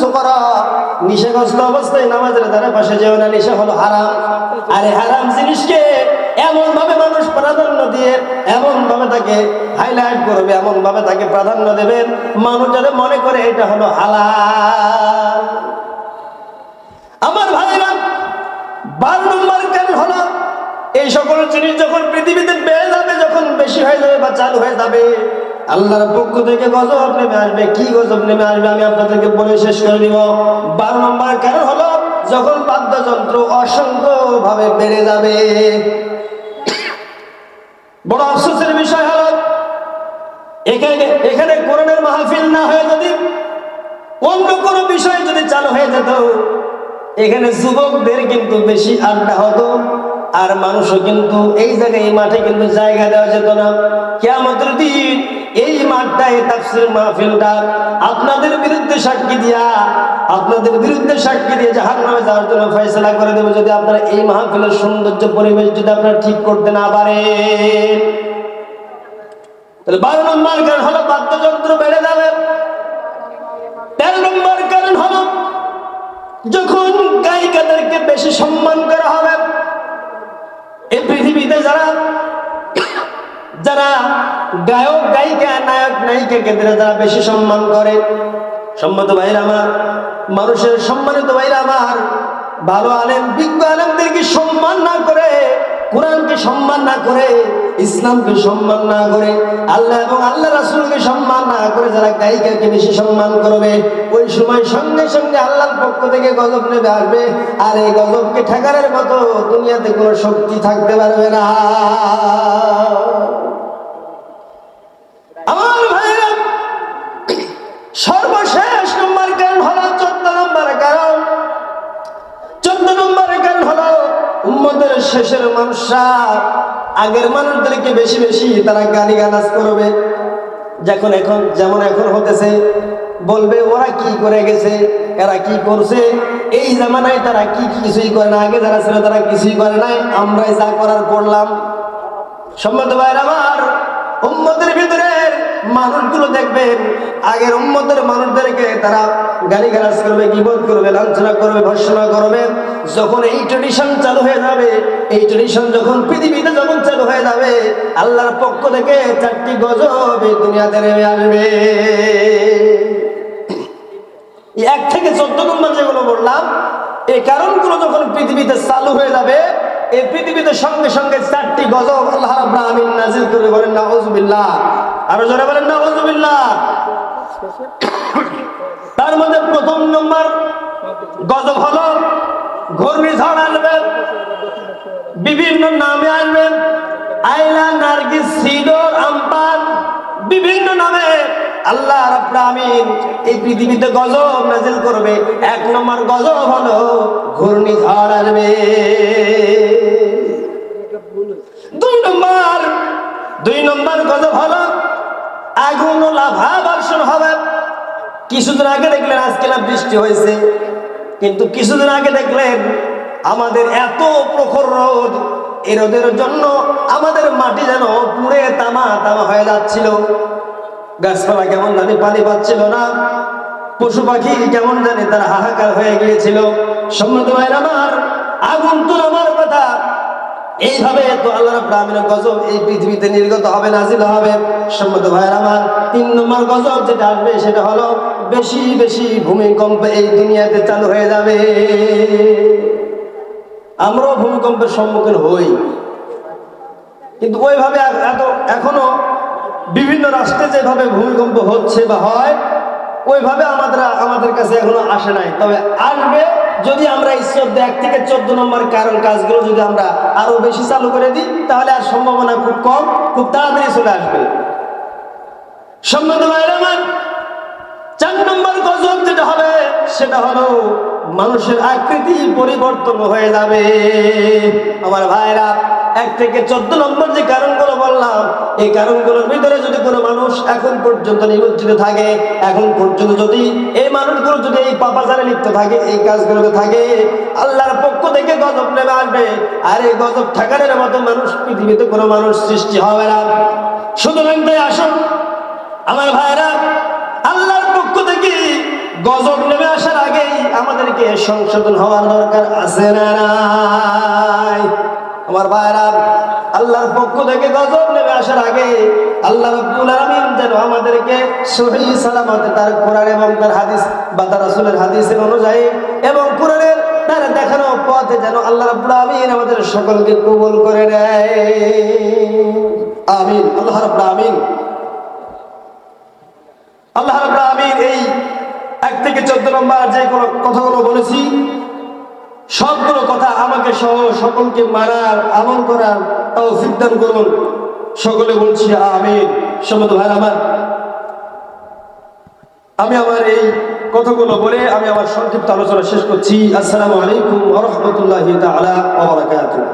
সুকরা, নিশাগ্রস্ত অবস্থায় নামাজের ধারে পাশে যেও না, নিশা হলো হারাম। আর এই হারাম জিনিসকে এমন ভাবে মানুষ প্রাধান্য দিয়ে, এমন ভাবে তাকে হাইলাইট করবে, এমন ভাবে তাকে প্রাধান্য দেবেন, মানুষ যাতে মনে করে এটা হলো হালাল। আমার ভাইরা, 12 নম্বর কারণ হলো এই সকল জিনিস যখন পৃথিবীতে বেড়ে যাবে, যখন বেশি হয়ে যাবে বা চালু হয়ে যাবে, আল্লাহর পক্ষ থেকে গজব নেমে আসবে। কি গজব নেমে আসবে আমি আপনাদেরকে বলে শেষ করে দিব। 12 নম্বর কারণ হলো যখন বাদ্যযন্ত্র অসংখ্য ভাবে বেড়ে যাবে। বড় আফসোসের বিষয় হলো এখানে কোরআনের মাহফিল না হয়ে যদি অন্য কোনো বিষয় যদি চালু হয়ে যেত, এখানে যুবকদের কিন্তু বেশি আড্ডা হতো, আর মানুষও কিন্তু এই জায়গায়, এই মাঠে কিন্তু জায়গা দেওয়া যেত না। কিয়ামতের দিন এই মাঠটায় তাফসীর মাহফিলটা আপনাদের বিরুদ্ধে সাক্ষী দিয়া, আপনাদের বিরুদ্ধে সাক্ষী দিয়ে জাহান্নামে যাওয়ার জন্য ফয়সালা করে দেবে, যদি আপনারা এই মাহফিলের সৌন্দর্য পরিবেশ যদি আপনারা ঠিক করতে না পারেন। তাহলে 12 নম্বর কারণ হলো বাদ্যযন্ত্র বেড়ে যাবে। 13 নম্বর কারণ হলো যখন গায়িকাদেরকে বেশি সম্মান করা হবে। এই পৃথিবীতে যারা গায়ক গায়িকা, নায়ক নায়িকাকে যারা বেশি সম্মান করে, সম্মানিত ভাইরা আমার, মানুষের সম্মানিত ভাইরা আমার, ভালো আলেম বিজ্ঞ আলেমদেরকে সম্মান না করে, কোরআনকে সম্মান না করে, ইসলামকে সম্মান না করে, আল্লাহ এবং আল্লাহ রাসূলকে সম্মান না করে যারা গায়িকাকে বেশি সম্মান করবে, ওই সময় সঙ্গে সঙ্গে আল্লাহর পক্ষ থেকে গজব নেমে আসবে। আর এই গজবকে ঠেকানোর মতো দুনিয়াতে কোনো শক্তি থাকতে পারবে না। আমার ভাইরা, সর্বশেষ নম্বর কারণ হলো 14 নম্বর কারণ। 14 নম্বর কারণ হলো উম্মতের শেষের মানুষরা আগের মানুষদেরকে বেশি বেশি তারা গালিগালাজ করবে। যেমন এখন হতেছে, বলবে ওরা কি করে গেছে, এরা কি করছে, এই জামানায় তারা কিছুই করে না, আগে যারা ছিল তারা কিছুই করে নাই, আমরাই যা করার করলাম। সম্মানিত ভাইরা আমার, উম্মতের ভিতরে মানুষগুলো দেখবেন আগের উম্মতের মানুষদেরকে তারা গালিগালাজ করবে, গীবত করবে, লাঞ্ছনা করবে, ভর্ৎসনা করবে। যখন এই ট্রেডিশন চালু হয়ে যাবে, এই ট্রেডিশন যখন পৃথিবীতে যখন চালু হয়ে যাবে, আল্লাহর পক্ষ থেকে 4টি গজব এই দুনিয়াতে নেমে আসবে। 1 থেকে 14 নম্বর যেগুলো বললাম, এই কারণগুলো যখন পৃথিবীতে চালু হয়ে যাবে, এই পৃথিবীতে সঙ্গে সঙ্গে 4টি গজব আল্লাহ রাব্বুল আলামিন নাযিল করে। বলেন নাউযুবিল্লাহ, আরো জোরে বলেন নাউযুবিল্লাহ। তার মধ্যে 1ম নম্বর গজব হলো ঘূর্ণিঝড় আসবে, বিভিন্ন নামে আসবে, আইলা, নার্গিস, সিডর, আমপান, বিভিন্ন নামে আল্লাহ রাব্বুল আলামিন এই পৃথিবীতে গজব নাযিল করবে। 1 নম্বর গজব হলো ঘূর্ণিঝড় আসবে। 2 নম্বর গজব হলো আগুন ও লাভা বর্ষণ হবে। কিছুদিন আগে দেখলেন আজকে না বৃষ্টি হয়েছে, কিন্তু কিছুদিন আগে দেখলেন আমাদের এত প্রখর রোদ, এই রোদের জন্য আমাদের মাটি যেন পুড়ে তামা তামা হয়ে যাচ্ছিল, গাছপালা কেমন জানি পানি পাচ্ছিল না, পশু পাখি কেমন জানি তারা হাহাকার হয়ে গিয়েছিল। সম্মানিত ভাইরা আমার, আগুন তো আমার কথা, এইভাবে তো আল্লাহ রাব্বুল আলামিনের গজব এই পৃথিবীতে নির্গত হবে, নাযিল হবে। সম্মানিত ভাইরা আমার, 3 নম্বর গজব যেটা আসবে সেটা হলো বেশি বেশি ভূমিকম্প এই দুনিয়াতে চালু হয়ে যাবে। আমরাও ভূমিকম্পের সম্মুখীন হই, কিন্তু ওইভাবে এখনো বিভিন্ন রাষ্ট্রে যেভাবে ভূমিকম্প হচ্ছে বা হয়, ওইভাবে আমাদের কাছে এখনো আসে নাই। তবে আসবে যদি আমরা এই 1 থেকে 14 নম্বর কারণ কাজগুলো যদি আমরা আরো বেশি চালু করে দিই, তাহলে আর সম্ভাবনা খুব কম, খুব তাড়াতাড়ি চলে আসবে। সম্মানিত ভাইরা আমার, 4 নম্বর গজব যেটা হবে সেটা হলো মানুষের আকৃতি পরিবর্তন হয়ে যাবে। আমার ভাইরা, 1 থেকে 14 নম্বর যে কারণগুলো বললাম, এই কারণগুলোর ভিতরে যদি কোনো মানুষ এখন পর্যন্ত নিমজ্জিত থাকে, এখন পর্যন্ত যদি এই মানুষগুলো যদি এই পাপাচারে লিপ্ত থাকে, এই কাজগুলোতে থাকে, আল্লাহর পক্ষ থেকে গজব নেমে আসবে। আর এই গজব ঠেকানোর মতো মানুষ পৃথিবীতে কোনো মানুষ সৃষ্টি হবে না। সুতরাং তাই আসুন আমার ভাইরা, আল্লাহর পক্ষ থেকে গজব নেমে আসার আগেই আমাদেরকে সংশোধন হওয়ার দরকার আছে না নাই? আমার ভাইরা, আল্লাহর পক্ষ থেকে গজব নেমে আসার আগে আল্লাহ রাব্বুল আলামিন যেন আমাদেরকে সহিহ সালামতে তার কোরআন এবং তার হাদিস বা তার রাসূলের হাদিসের অনুযায়ী এবং কোরআনের তার দেখানো পথে যেন আল্লাহ রাব্বুল আলামিন আমাদের সকলকে কবুল করে নেয়। আমিন। আল্লাহ রাব্বুল আলামিন এই 1 থেকে 14 নম্বর যে কথাগুলো বলেছি, সবগুলো কথা আমাকে সহ সকলকে মানার, আমল করার তৌফিক দান করুন। সকলে বলছি আমিন। সম্মানিত ভাই আমার, আমি আমার এই কথাগুলো বলে আমি আমার সংক্ষিপ্ত আলোচনা শেষ করছি। আসসালামু আলাইকুম ওয়া রাহমাতুল্লাহি তাআলা ওয়া বারাকাতুহু।